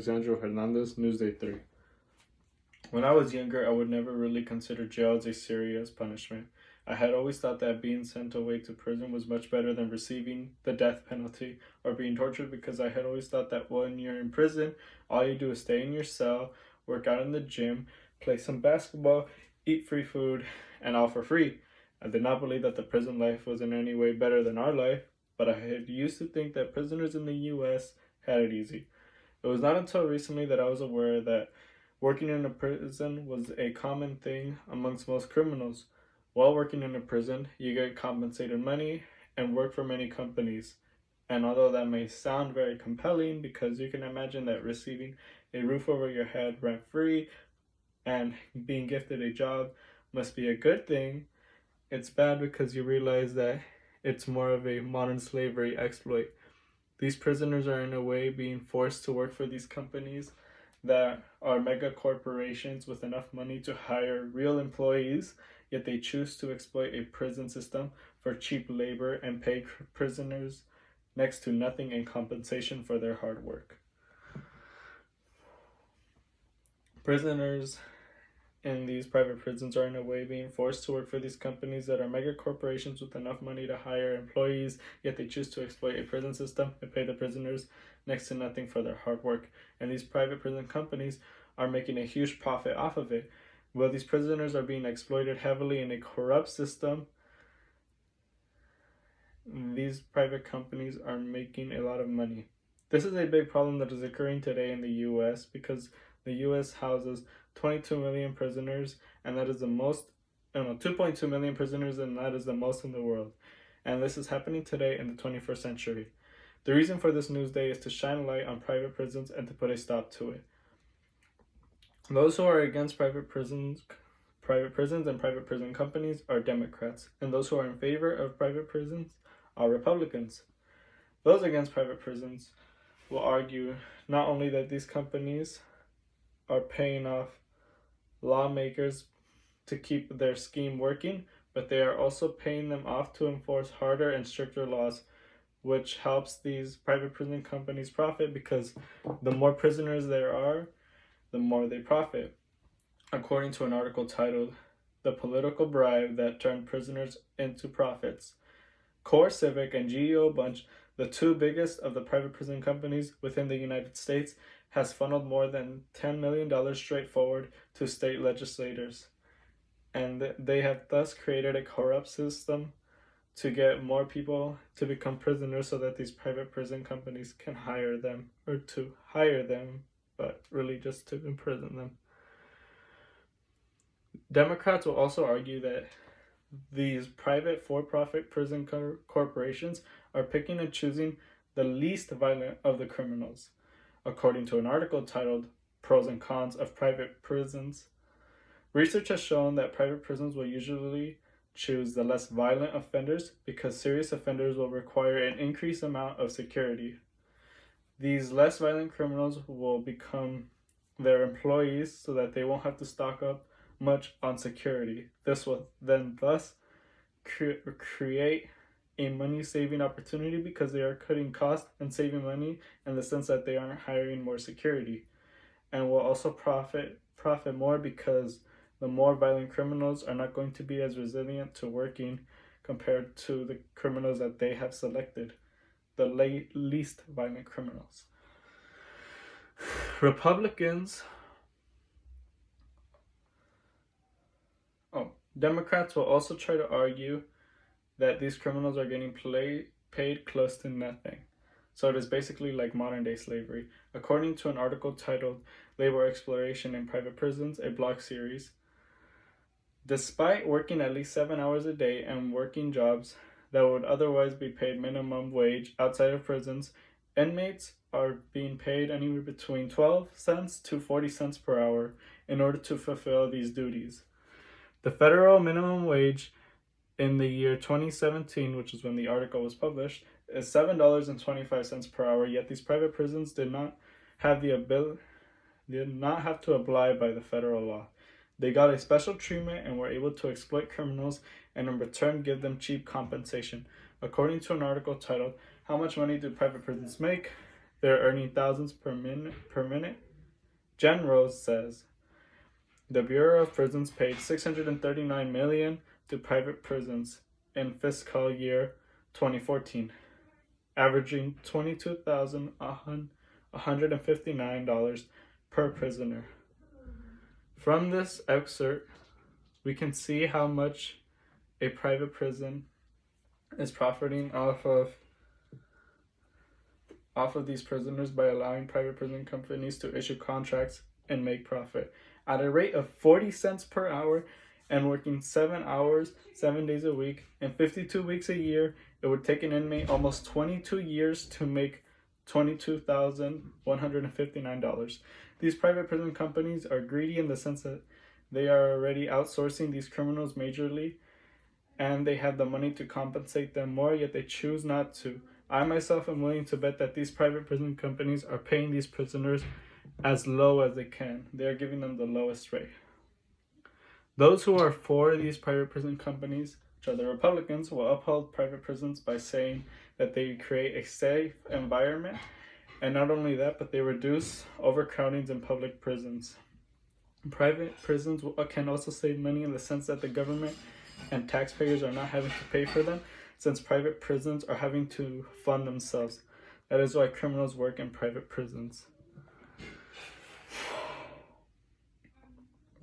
Alexandro Hernandez, Newsday 3. When I was younger, I would never really consider jail as a serious punishment. I had always thought that being sent away to prison was much better than receiving the death penalty or being tortured, because I had always thought that when you're in prison, all you do is stay in your cell, work out in the gym, play some basketball, eat free food, and all for free. I did not believe that the prison life was in any way better than our life, but I had used to think that prisoners in the US had it easy. It was not until recently that I was aware that working in a prison was a common thing amongst most criminals. While working in a prison, you get compensated money and work for many companies. And although that may sound very compelling, because you can imagine that receiving a roof over your head rent free and being gifted a job must be a good thing, it's bad because you realize that it's more of a modern slavery exploit. These prisoners are in a way being forced to work for these companies that are mega corporations with enough money to hire real employees, yet they choose to exploit a prison system for cheap labor and pay prisoners next to nothing in compensation for their hard work. Prisoners in these private prisons are in a way being forced to work for these companies that are mega corporations with enough money to hire employees, yet they choose to exploit a prison system and pay the prisoners next to nothing for their hard work. And these private prison companies are making a huge profit off of it. While these prisoners are being exploited heavily in a corrupt system, these private companies are making a lot of money. This is a big problem that is occurring today in the US, because the US houses 22 million prisoners, and that is the most, 2.2 million prisoners, and that is the most in the world. And this is happening today in the 21st century. The reason for this Newsday is to shine light on private prisons and to put a stop to it. Those who are against private prisons and private prison companies are Democrats, and those who are in favor of private prisons are Republicans. Those against private prisons will argue not only that these companies are paying off lawmakers to keep their scheme working, but they are also paying them off to enforce harder and stricter laws, which helps these private prison companies profit, because the more prisoners there are, the more they profit. According to an article titled "The Political Bribe That Turned Prisoners into Profits," Core Civic and GEO Bunch, the two biggest of the private prison companies within the United States, has funneled more than $10 million straight forward to state legislators. And they have thus created a corrupt system to get more people to become prisoners so that these private prison companies can hire them, or to hire them, but really just to imprison them. Democrats will also argue that these private for-profit prison corporations are picking and choosing the least violent of the criminals. According to an article titled "Pros and Cons of Private Prisons," research has shown that private prisons will usually choose the less violent offenders, because serious offenders will require an increased amount of security. These less violent criminals will become their employees so that they won't have to stock up much on security. This will then thus create a money-saving opportunity, because they are cutting costs and saving money in the sense that they aren't hiring more security, and will also profit more, because the more violent criminals are not going to be as resilient to working compared to the criminals that they have selected, the least violent criminals. Democrats will also try to argue that these criminals are getting paid close to nothing. So it is basically like modern day slavery. According to an article titled "Labor Exploration in Private Prisons," a blog series, despite working at least 7 hours a day and working jobs that would otherwise be paid minimum wage outside of prisons, inmates are being paid anywhere between 12 cents to 40 cents per hour in order to fulfill these duties. The federal minimum wage in the year 2017, which is when the article was published, is $7.25 per hour, yet these private prisons did not have to abide by the federal law. They got a special treatment and were able to exploit criminals and in return give them cheap compensation. According to an article titled "How Much Money Do Private Prisons Make?" they're earning thousands per minute. Jen Rose says the Bureau of Prisons paid $639 million to private prisons in fiscal year 2014, averaging $22,159 per prisoner. From this excerpt, we can see how much a private prison is profiting off of these prisoners by allowing private prison companies to issue contracts and make profit. At a rate of 40 cents per hour and working 7 hours, 7 days a week, and 52 weeks a year, it would take an inmate almost 22 years to make $22,159. These private prison companies are greedy in the sense that they are already outsourcing these criminals majorly, and they have the money to compensate them more, yet they choose not to. I myself am willing to bet that these private prison companies are paying these prisoners as low as they can. They are giving them the lowest rate. Those who are for these private prison companies, which are the Republicans, will uphold private prisons by saying that they create a safe environment, and not only that, but they reduce overcrowdings in public prisons. Private prisons can also save money in the sense that the government and taxpayers are not having to pay for them, since private prisons are having to fund themselves. That is why criminals work in private prisons.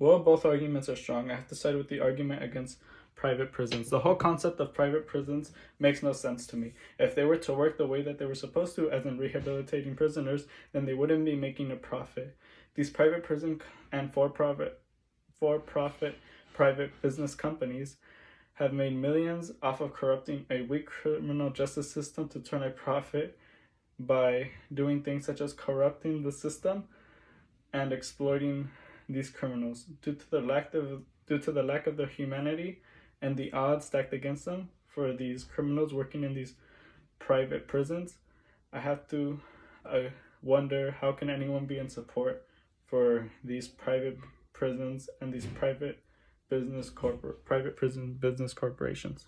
Well, both arguments are strong. I have to side with the argument against private prisons. The whole concept of private prisons makes no sense to me. If they were to work the way that they were supposed to, as in rehabilitating prisoners, then they wouldn't be making a profit. These private prison and for-profit private business companies have made millions off of corrupting a weak criminal justice system to turn a profit by doing things such as corrupting the system and exploiting these criminals. Due to the lack of their humanity and the odds stacked against them for these criminals working in these private prisons, I have to wonder, how can anyone be in support for these private prisons and these private prison business corporations?